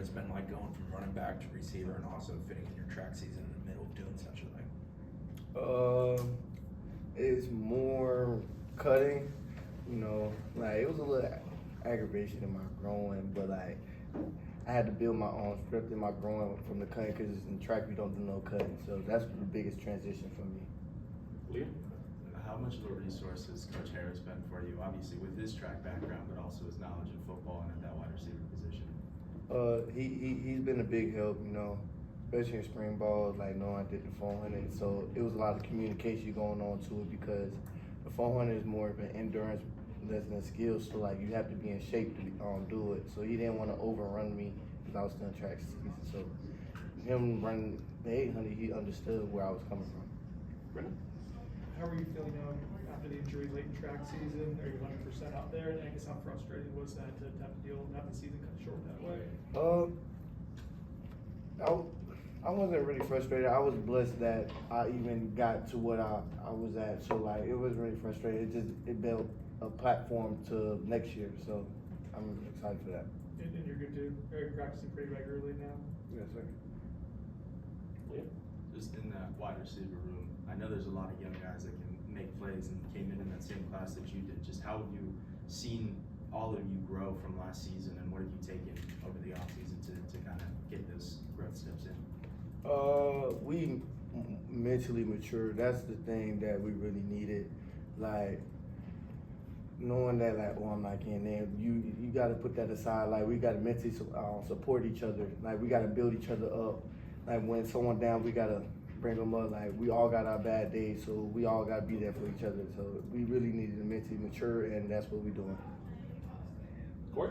it's been like going from running back to receiver and also fitting in your track season in the middle of doing such a thing? It's more cutting, like it was a little aggravation in my groin, but like I had to build my own strength in my groin from the cutting because in track we don't do no cutting, so that's the biggest transition for me. Liam? How much of a resource has Coach Harris been for you, obviously with his track background, but also his knowledge in football and at that wide receiver position? He's been a big help, especially in spring ball, like knowing I did the 400. So it was a lot of communication going on to it because the 400 is more of an endurance less than skill. So like you have to be in shape to do it. So he didn't want to overrun me because I was still in track season. So him running the 800, he understood where I was coming from. Brendan? How are you feeling after the injury late in track season? Are you 100% out there? And I guess how frustrating was that to have to deal with having the season cut short that way? I wasn't really frustrated. I was blessed that I even got to what I was at. So like it was really frustrating. It built a platform to next year. So I'm excited for that. And you're good too? Are you practicing pretty regularly now? Yes, sir. Liam? Just in that wide receiver room, I know there's a lot of young guys that can make plays and came in that same class that you did. Just how have you seen all of you grow from last season, and what have you taken over the offseason to kind of get those growth steps in? We mentally matured. That's the thing that we really needed. Like knowing that, like, I'm not getting there. You got to put that aside. Like we got to mentally support each other. Like we got to build each other up. Like when someone down, we got to bring them up. Like we all got our bad days, so we all got to be there for each other. So we really needed to mentally mature, and that's what we're doing. Corey?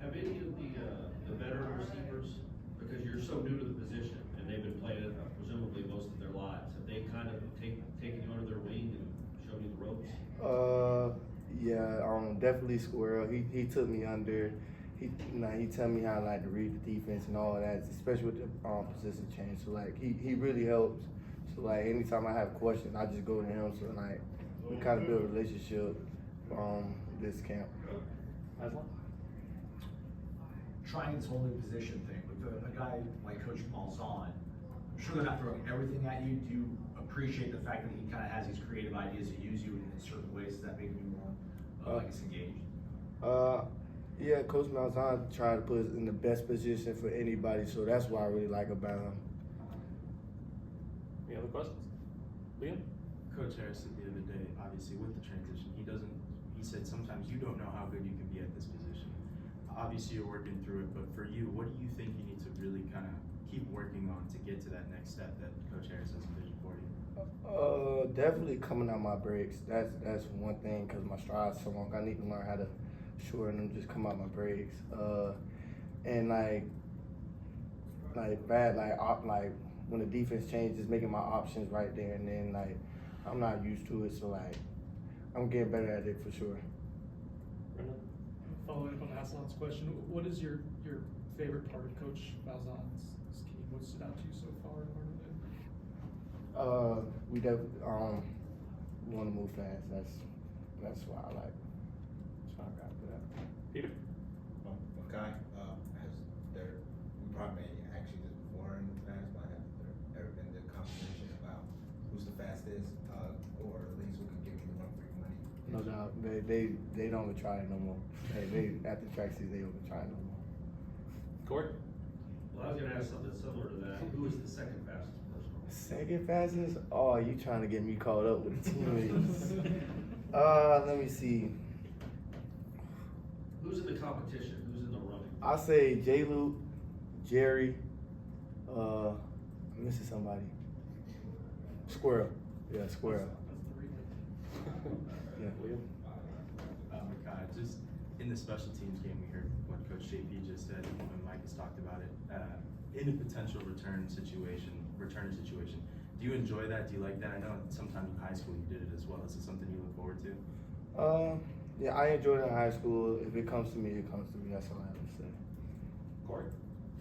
Have any of the veteran receivers, because you're so new to the position and they've been playing it presumably most of their lives, have they kind of taken you under their wing and shown you the ropes? Yeah, definitely Squirrel. He took me under. He tell me how like to read the defense and all of that, especially with the position change. So like he really helps. So like anytime I have questions, I just go to him. So like we kind of build a relationship this camp. Aslan? Trying this whole new position thing with a guy like Coach Malzahn, I'm sure they're not throwing everything at you. Do you appreciate the fact that he kind of has these creative ideas to use you in certain ways? Does that make you more like it's engaged? Yeah, Coach Malzahn tried to put us in the best position for anybody, so that's what I really like about him. Any other questions? Liam? Coach Harris said the other day, obviously with the transition, he said sometimes you don't know how good you can be at this position. Obviously you're working through it, but for you, what do you think you need to really kind of keep working on to get to that next step that Coach Harris has envisioned for you? Definitely coming out my breaks. That's one thing because my stride's so long. I need to learn how to shorten them, just come out my breaks. And like when the defense changes, making my options right there and then. Like I'm not used to it, so like I'm getting better at it for sure. Brendan? Following up on Aslan's question, what is your favorite part of Coach Malzahn's scheme? What stood out to you so far in part of it? We definitely want to move fast. That's why I like. So I got that. Peter? Micahi, we probably may actually just before in the past, but have there ever been the conversation about who's the fastest, or at least who can give you the run for your money? No doubt. They don't even try it no more. They after track season they don't even try it no more. Corey? Well, I was going to ask something similar to that. Who is the second fastest person? Second fastest? Oh, you trying to get me caught up with the teammates? Let me see. Who's in the competition? Who's in the running? I say J. Luke, Jerry. I'm missing somebody. Squirrel. Yeah, Squirrel. That's the relay. Yeah. Liam? Micahi, just in the special teams game, we heard what Coach JP just said, and when Mike has talked about it. In a potential return situation, do you enjoy that? Do you like that? I know sometimes in high school you did it as well. Is it something you look forward to? Yeah, I enjoyed it in high school. If it comes to me, it comes to me. That's all I have to say. Corey?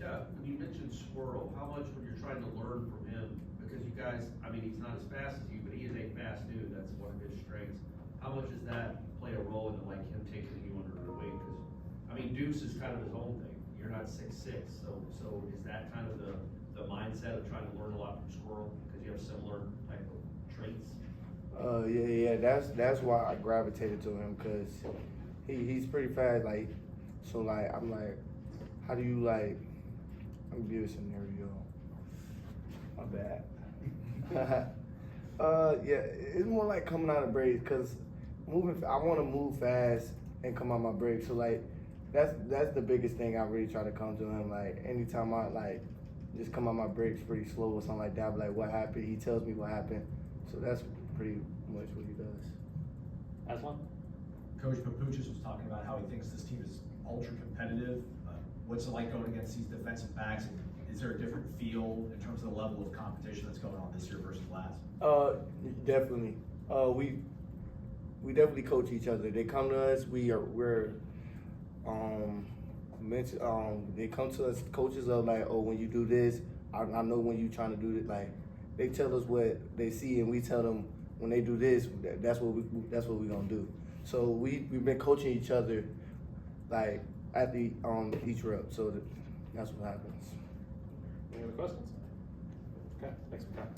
Yeah, when you mentioned Squirrel, how much when you're trying to learn from him, because you guys, I mean, he's not as fast as you, but he is a fast dude. That's one of his strengths. How much does that play a role in like him taking you under the wing? Because I mean, Deuce is kind of his own thing. you're not 6'6", so is that kind of the mindset of trying to learn a lot from Squirrel, because you have similar type of traits? Yeah, that's why I gravitated to him, cause he's pretty fast. Like, so like I'm like, how do you like? I'm gonna give you a scenario. My bad. Yeah, it's more like coming out of breaks, cause I want to move fast and come out my break. So like, that's the biggest thing I really try to come to him. Like anytime I like just come out my breaks pretty slow or something like that. But like what happened? He tells me what happened. So that's pretty much what he does. Aslan? Coach Papuchis was talking about how he thinks this team is ultra competitive. What's it like going against these defensive backs? And is there a different feel in terms of the level of competition that's going on this year versus last? Definitely. We definitely coach each other. They come to us. They come to us. Coaches are like, oh, when you do this, I know when you trying to do it. Like, they tell us what they see, and we tell them when they do this, that's what we gonna do. So we've been coaching each other, like at the each rep. So that's what happens. Any other questions? Okay, thanks for coming.